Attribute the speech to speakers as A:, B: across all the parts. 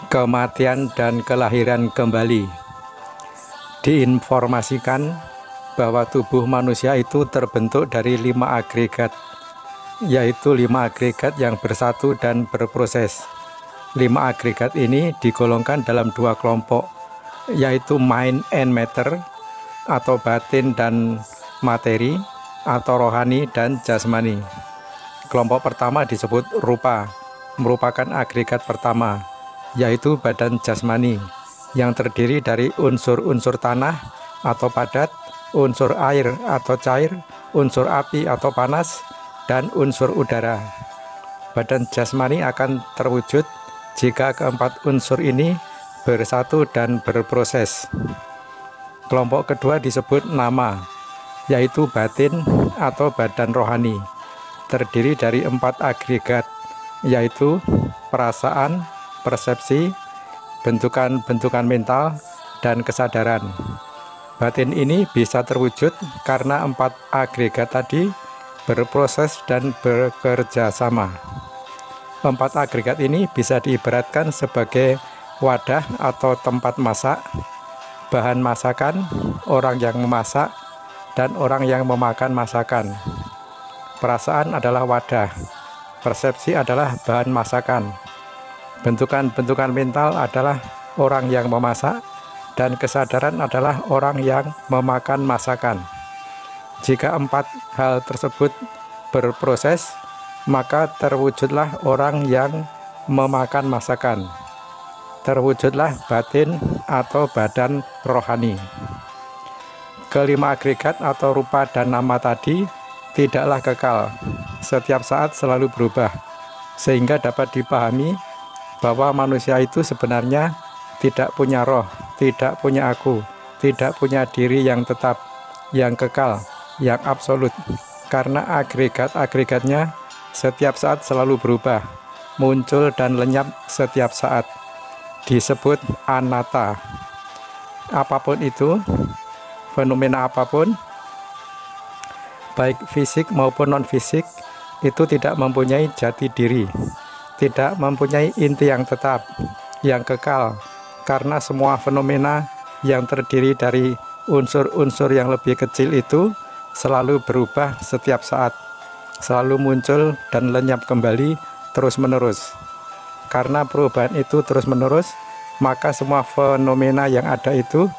A: Kematian dan kelahiran kembali. Diinformasikan bahwa tubuh manusia itu terbentuk dari 5 agregat, yaitu 5 agregat yang bersatu dan berproses. 5 agregat ini digolongkan dalam 2 kelompok, yaitu mind and matter atau batin dan materi, atau rohani dan jasmani. Kelompok pertama disebut rupa, merupakan agregat pertama, yaitu badan jasmani yang terdiri dari unsur-unsur tanah atau padat, unsur air atau cair, unsur api atau panas, dan unsur udara. Badan jasmani akan terwujud jika keempat unsur ini bersatu dan berproses. Kelompok kedua disebut nama, yaitu batin atau badan rohani, terdiri dari 4 agregat, yaitu perasaan, persepsi, bentukan-bentukan mental, dan kesadaran. Batin ini bisa terwujud karena 4 agregat tadi berproses dan bekerja sama. 4 agregat ini bisa diibaratkan sebagai wadah atau tempat masak, bahan masakan, orang yang memasak, dan orang yang memakan masakan. Perasaan adalah wadah, persepsi adalah bahan masakan, bentukan-bentukan mental adalah orang yang memasak, dan kesadaran adalah orang yang memakan masakan. Jika 4 hal tersebut berproses, maka terwujudlah orang yang memakan masakan. Terwujudlah batin atau badan rohani. Kelima agregat atau rupa dan nama tadi tidaklah kekal, setiap saat selalu berubah, sehingga dapat dipahami bahwa manusia itu sebenarnya tidak punya roh, tidak punya aku, tidak punya diri yang tetap, yang kekal, yang absolut, karena agregat-agregatnya setiap saat selalu berubah, muncul dan lenyap setiap saat. Disebut anatta. Apapun itu, fenomena apapun, baik fisik maupun non-fisik, itu tidak mempunyai jati diri, tidak mempunyai inti yang tetap, yang kekal, karena semua fenomena yang terdiri dari unsur-unsur yang lebih kecil itu selalu berubah setiap saat, selalu muncul dan lenyap kembali terus-menerus. Karena perubahan itu terus-menerus, maka semua fenomena yang ada itu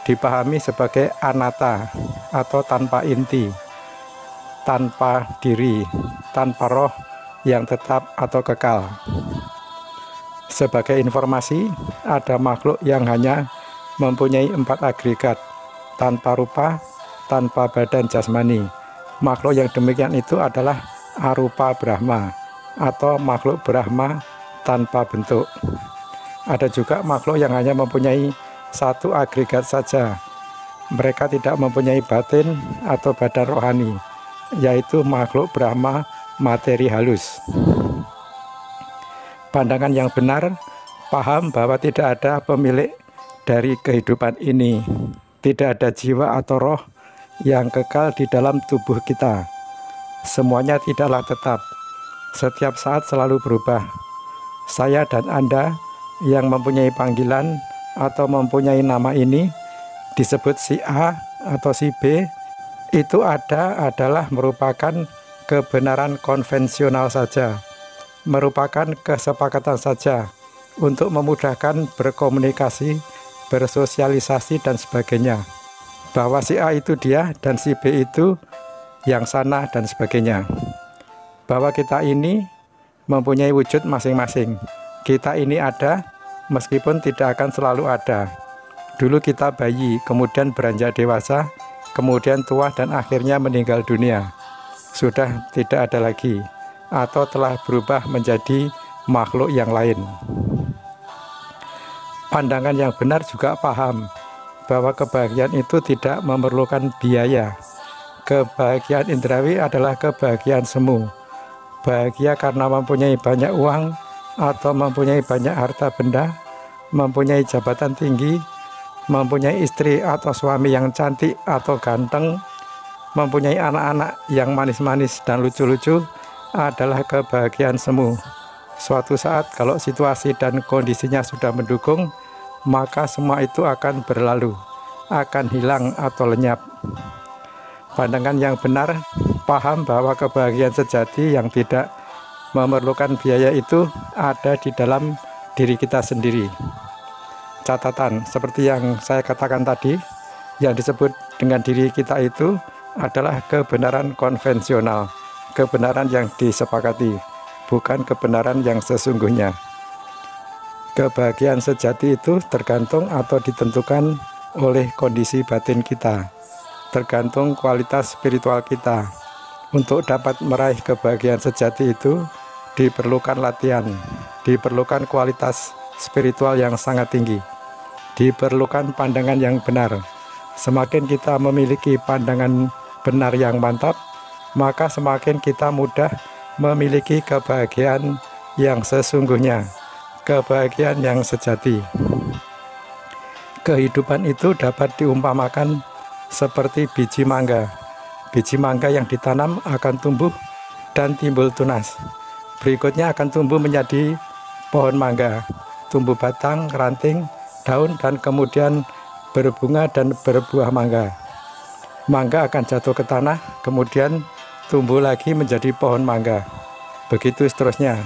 A: dipahami sebagai anatta atau tanpa inti, tanpa diri, tanpa roh yang tetap atau kekal. Sebagai informasi, ada makhluk yang hanya mempunyai 4 agregat, tanpa rupa, tanpa badan jasmani. Makhluk yang demikian itu adalah arupa Brahma atau makhluk Brahma tanpa bentuk. Ada juga makhluk yang hanya mempunyai 1 agregat saja. Mereka tidak mempunyai batin atau badan rohani, yaitu makhluk Brahma materi halus. Pandangan yang benar paham bahwa tidak ada pemilik dari kehidupan ini, tidak ada jiwa atau roh yang kekal di dalam tubuh kita. Semuanya tidaklah tetap, setiap saat selalu berubah. Saya dan Anda yang mempunyai panggilan atau mempunyai nama ini disebut si A atau si B, itu adalah merupakan kebenaran konvensional saja, merupakan kesepakatan saja untuk memudahkan berkomunikasi, bersosialisasi, dan sebagainya. Bahwa si A itu dia dan si B itu yang sana dan sebagainya. Bahwa kita ini mempunyai wujud masing-masing. Kita ini ada meskipun tidak akan selalu ada. Dulu kita bayi, kemudian beranjak dewasa, kemudian tua dan akhirnya meninggal dunia. Sudah tidak ada lagi, atau telah berubah menjadi makhluk yang lain. Pandangan yang benar juga paham bahwa kebahagiaan itu tidak memerlukan biaya. Kebahagiaan indrawi adalah kebahagiaan semu. Bahagia karena mempunyai banyak uang atau mempunyai banyak harta benda, mempunyai jabatan tinggi, mempunyai istri atau suami yang cantik atau ganteng, mempunyai anak-anak yang manis-manis dan lucu-lucu adalah kebahagiaan semu. Suatu saat kalau situasi dan kondisinya sudah mendukung, maka semua itu akan berlalu, akan hilang atau lenyap. Pandangan yang benar, paham bahwa kebahagiaan sejati yang tidak memerlukan biaya itu ada di dalam diri kita sendiri. Catatan, seperti yang saya katakan tadi, yang disebut dengan diri kita itu adalah kebenaran konvensional, kebenaran yang disepakati, bukan kebenaran yang sesungguhnya. Kebahagiaan sejati itu tergantung atau ditentukan oleh kondisi batin kita, tergantung kualitas spiritual kita. Untuk dapat meraih kebahagiaan sejati itu diperlukan latihan, diperlukan kualitas spiritual yang sangat tinggi, diperlukan pandangan yang benar. Semakin kita memiliki pandangan benar yang mantap, maka semakin kita mudah memiliki kebahagiaan yang sesungguhnya, kebahagiaan yang sejati. Kehidupan itu dapat diumpamakan seperti biji mangga. Biji mangga yang ditanam akan tumbuh dan timbul tunas. Berikutnya akan tumbuh menjadi pohon mangga, tumbuh batang, ranting, daun, dan kemudian berbunga dan berbuah mangga. Mangga akan jatuh ke tanah, kemudian tumbuh lagi menjadi pohon mangga. Begitu seterusnya.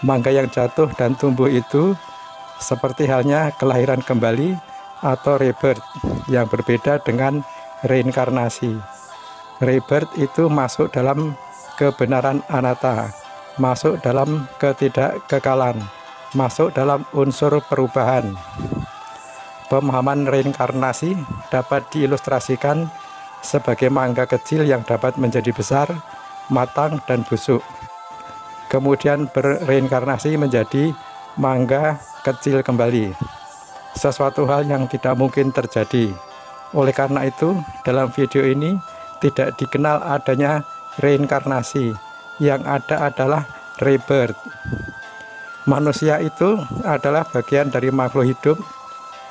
A: Mangga yang jatuh dan tumbuh itu seperti halnya kelahiran kembali atau rebirth, yang berbeda dengan reinkarnasi. Rebirth itu masuk dalam kebenaran anatta, masuk dalam ketidakkekalan, masuk dalam unsur perubahan. Pemahaman reinkarnasi dapat diilustrasikan sebagai mangga kecil yang dapat menjadi besar, matang, dan busuk. Kemudian berreinkarnasi menjadi mangga kecil kembali. Sesuatu hal yang tidak mungkin terjadi. Oleh karena itu, dalam video ini tidak dikenal adanya reinkarnasi. Yang ada adalah rebirth. Manusia itu adalah bagian dari makhluk hidup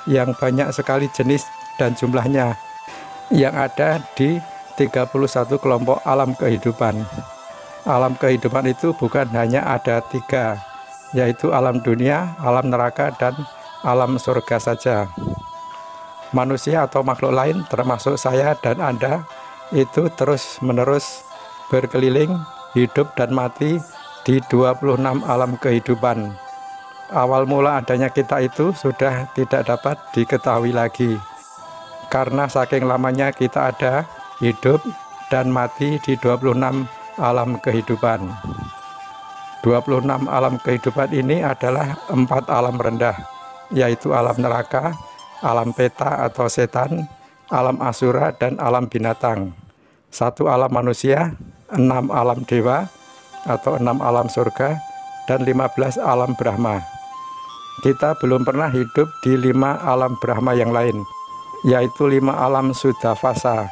A: yang banyak sekali jenis dan jumlahnya, yang ada di 31 kelompok alam kehidupan. Alam kehidupan itu bukan hanya ada 3, yaitu alam dunia, alam neraka, dan alam surga saja. Manusia atau makhluk lain termasuk saya dan Anda itu terus-menerus berkeliling, hidup dan mati di 26 alam kehidupan. Awal mula adanya kita itu sudah tidak dapat diketahui lagi, karena saking lamanya kita ada, hidup, dan mati di 26 alam kehidupan. 26 alam kehidupan ini adalah 4 alam rendah, yaitu alam neraka, alam peta atau setan, alam asura, dan alam binatang. 1 alam manusia, 6 alam dewa atau 6 alam surga, dan 15 alam Brahma. Kita belum pernah hidup di 5 alam Brahma yang lain, yaitu 5 alam Suddhavasa,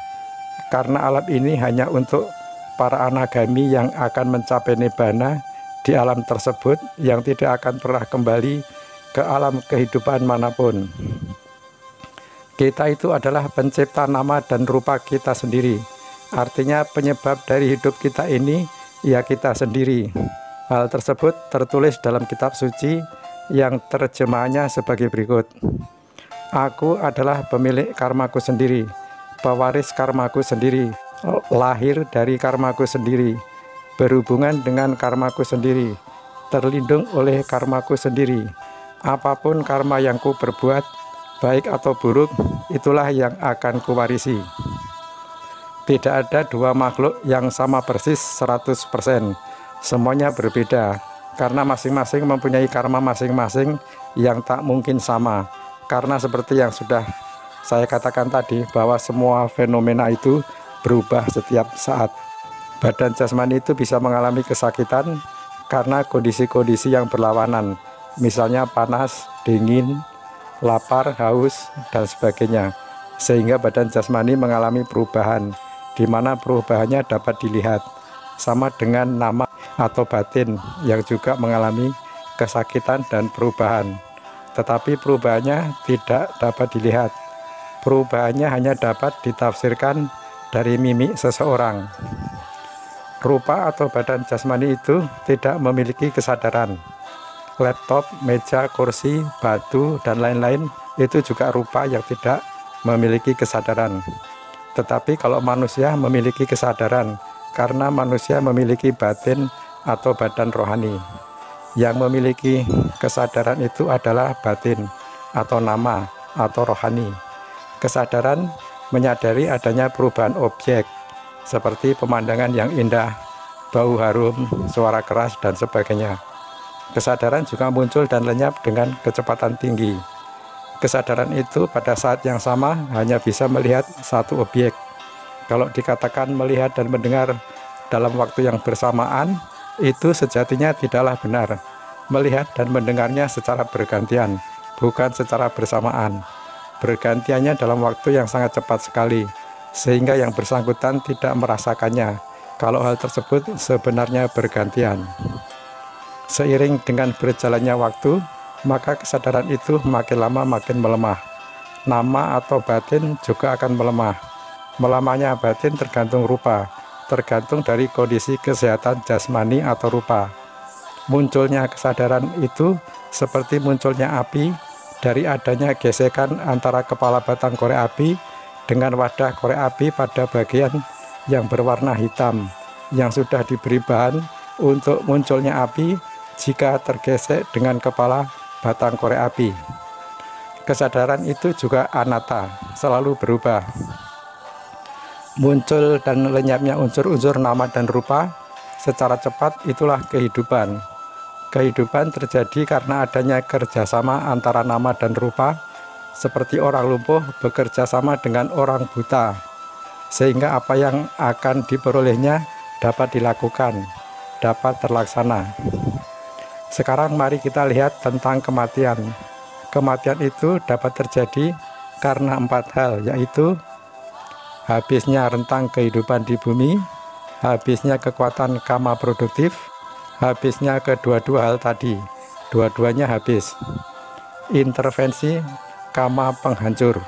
A: karena alam ini hanya untuk para anagami yang akan mencapai nibbana di alam tersebut, yang tidak akan pernah kembali ke alam kehidupan manapun. Kita itu adalah pencipta nama dan rupa kita sendiri, artinya penyebab dari hidup kita ini ya kita sendiri. Hal tersebut tertulis dalam kitab suci yang terjemahannya sebagai berikut. Aku adalah pemilik karmaku sendiri, pewaris karmaku sendiri, lahir dari karmaku sendiri, berhubungan dengan karmaku sendiri, terlindung oleh karmaku sendiri. Apapun karma yang ku perbuat, baik atau buruk, itulah yang akan kuwarisi. Tidak ada 2 makhluk yang sama persis 100%. Semuanya berbeda, karena masing-masing mempunyai karma masing-masing yang tak mungkin sama. Karena seperti yang sudah saya katakan tadi, bahwa semua fenomena itu berubah setiap saat. Badan jasmani itu bisa mengalami kesakitan karena kondisi-kondisi yang berlawanan, misalnya panas, dingin, lapar, haus, dan sebagainya. Sehingga badan jasmani mengalami perubahan, di mana perubahannya dapat dilihat. Sama dengan nama atau batin yang juga mengalami kesakitan dan perubahan, tetapi perubahannya tidak dapat dilihat. Perubahannya hanya dapat ditafsirkan dari mimik seseorang. Rupa atau badan jasmani itu tidak memiliki kesadaran. Laptop, meja, kursi, batu, dan lain-lain itu juga rupa yang tidak memiliki kesadaran. Tetapi kalau manusia memiliki kesadaran, karena manusia memiliki batin atau badan rohani. Yang memiliki kesadaran itu adalah batin atau nama atau rohani. Kesadaran menyadari adanya perubahan objek seperti pemandangan yang indah, bau harum, suara keras, dan sebagainya. Kesadaran juga muncul dan lenyap dengan kecepatan tinggi. Kesadaran itu pada saat yang sama hanya bisa melihat satu objek. Kalau dikatakan melihat dan mendengar dalam waktu yang bersamaan, itu sejatinya tidaklah benar. Melihat dan mendengarnya secara bergantian, bukan secara bersamaan. Bergantiannya dalam waktu yang sangat cepat sekali, sehingga yang bersangkutan tidak merasakannya kalau hal tersebut sebenarnya bergantian. Seiring dengan berjalannya waktu, maka kesadaran itu makin lama makin melemah. Nama atau batin juga akan melemah. Melemahnya batin tergantung rupa, tergantung dari kondisi kesehatan jasmani atau rupa. Munculnya kesadaran itu seperti munculnya api dari adanya gesekan antara kepala batang korek api dengan wadah korek api pada bagian yang berwarna hitam yang sudah diberi bahan untuk munculnya api jika tergesek dengan kepala batang korek api. Kesadaran itu juga anatta, selalu berubah. Muncul dan lenyapnya unsur-unsur nama dan rupa secara cepat, itulah kehidupan. Kehidupan terjadi karena adanya kerjasama antara nama dan rupa, seperti orang lumpuh bekerja sama dengan orang buta, sehingga apa yang akan diperolehnya dapat dilakukan, dapat terlaksana. Sekarang mari kita lihat tentang kematian. Kematian itu dapat terjadi karena 4 hal, yaitu habisnya rentang kehidupan di bumi, habisnya kekuatan kama produktif, habisnya kedua-dua hal tadi, dua-duanya habis. Intervensi kama penghancur.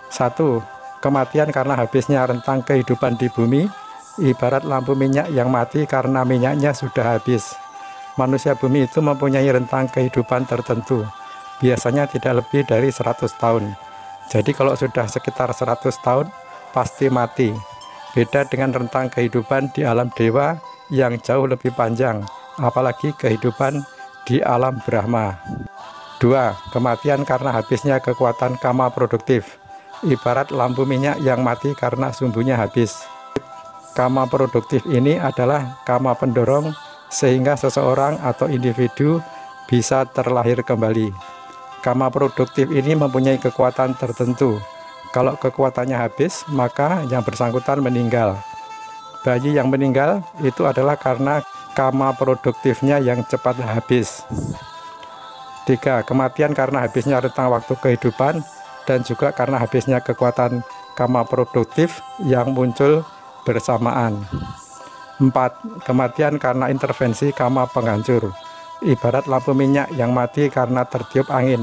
A: 1. Kematian karena habisnya rentang kehidupan di bumi, ibarat lampu minyak yang mati karena minyaknya sudah habis. Manusia bumi itu mempunyai rentang kehidupan tertentu, biasanya tidak lebih dari 100 tahun. Jadi kalau sudah sekitar 100 tahun, pasti mati. Beda dengan rentang kehidupan di alam dewa yang jauh lebih panjang, apalagi kehidupan di alam Brahma. 2. Kematian karena habisnya kekuatan kama produktif, ibarat lampu minyak yang mati karena sumbunya habis. Kama produktif ini adalah kama pendorong sehingga seseorang atau individu bisa terlahir kembali. Kama produktif ini mempunyai kekuatan tertentu. Kalau kekuatannya habis, maka yang bersangkutan meninggal. Bayi yang meninggal itu adalah karena kama produktifnya yang cepat habis. 3. Kematian karena habisnya rentang waktu kehidupan dan juga karena habisnya kekuatan kama produktif yang muncul bersamaan. 4. Kematian karena intervensi kama penghancur, ibarat lampu minyak yang mati karena tertiup angin.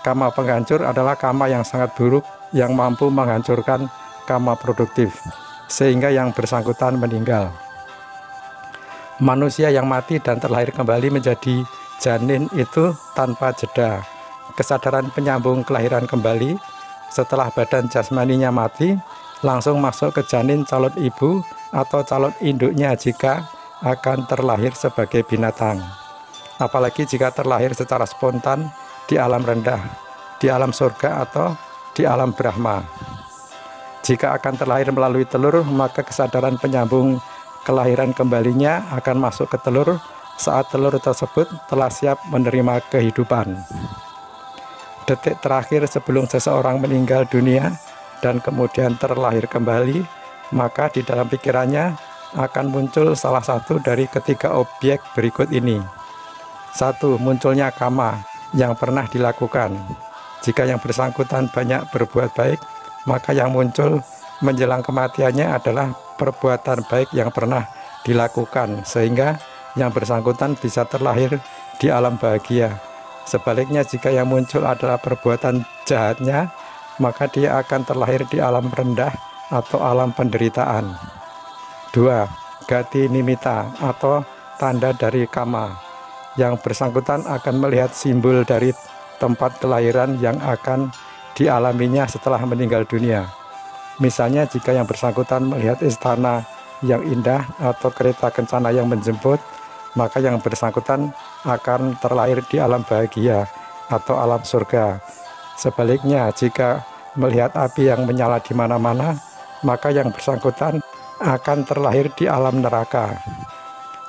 A: Kama penghancur adalah kama yang sangat buruk yang mampu menghancurkan kama produktif, sehingga yang bersangkutan meninggal. Manusia yang mati dan terlahir kembali menjadi janin itu tanpa jeda. Kesadaran penyambung kelahiran kembali setelah badan jasmaninya mati, langsung masuk ke janin calon ibu atau calon induknya jika akan terlahir sebagai binatang. Apalagi jika terlahir secara spontan di alam rendah, di alam surga atau di alam Brahma. Jika akan terlahir melalui telur, maka kesadaran penyambung kelahiran kembalinya akan masuk ke telur saat telur tersebut telah siap menerima kehidupan. Detik terakhir sebelum seseorang meninggal dunia dan kemudian terlahir kembali, maka di dalam pikirannya akan muncul salah satu dari ketiga objek berikut ini. 1. Munculnya kama yang pernah dilakukan. Jika yang bersangkutan banyak berbuat baik, maka yang muncul menjelang kematiannya adalah perbuatan baik yang pernah dilakukan, sehingga yang bersangkutan bisa terlahir di alam bahagia. Sebaliknya, jika yang muncul adalah perbuatan jahatnya, maka dia akan terlahir di alam rendah atau alam penderitaan. 2. gati nimita atau tanda dari kama. Yang bersangkutan akan melihat simbol dari tempat kelahiran yang akan dialaminya setelah meninggal dunia. Misalnya jika yang bersangkutan melihat istana yang indah atau kereta kencana yang menjemput, maka yang bersangkutan akan terlahir di alam bahagia atau alam surga. Sebaliknya, jika melihat api yang menyala di mana-mana, maka yang bersangkutan akan terlahir di alam neraka.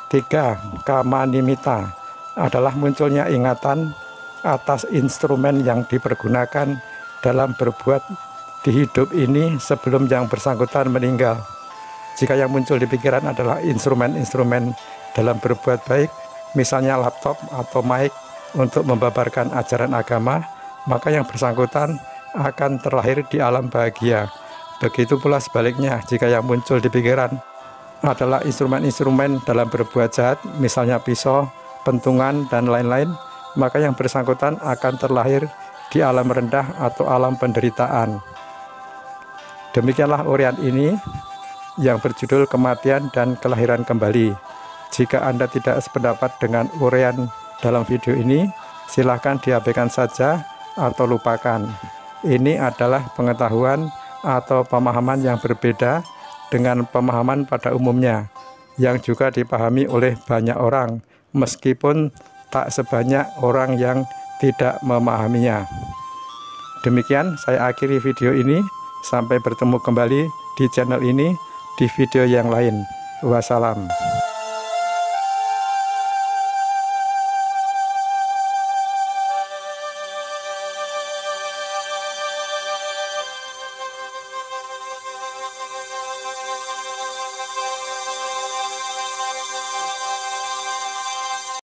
A: 3. Kama nimita adalah munculnya ingatan atas instrumen yang dipergunakan dalam berbuat di hidup ini sebelum yang bersangkutan meninggal. Jika yang muncul di pikiran adalah instrumen-instrumen dalam berbuat baik, misalnya laptop atau mic untuk membabarkan ajaran agama, maka yang bersangkutan akan terlahir di alam bahagia. Begitu pula sebaliknya, jika yang muncul di pikiran adalah instrumen-instrumen dalam berbuat jahat, misalnya pisau, pentungan, dan lain-lain, maka yang bersangkutan akan terlahir di alam rendah atau alam penderitaan. Demikianlah uraian ini yang berjudul Kematian dan Kelahiran Kembali. Jika Anda tidak sependapat dengan uraian dalam video ini, silahkan diabaikan saja atau lupakan. Ini adalah pengetahuan atau pemahaman yang berbeda dengan pemahaman pada umumnya, yang juga dipahami oleh banyak orang, meskipun tak sebanyak orang yang tidak memahaminya. Demikian saya akhiri video ini. Sampai bertemu kembali di channel ini di video yang lain. Wassalam.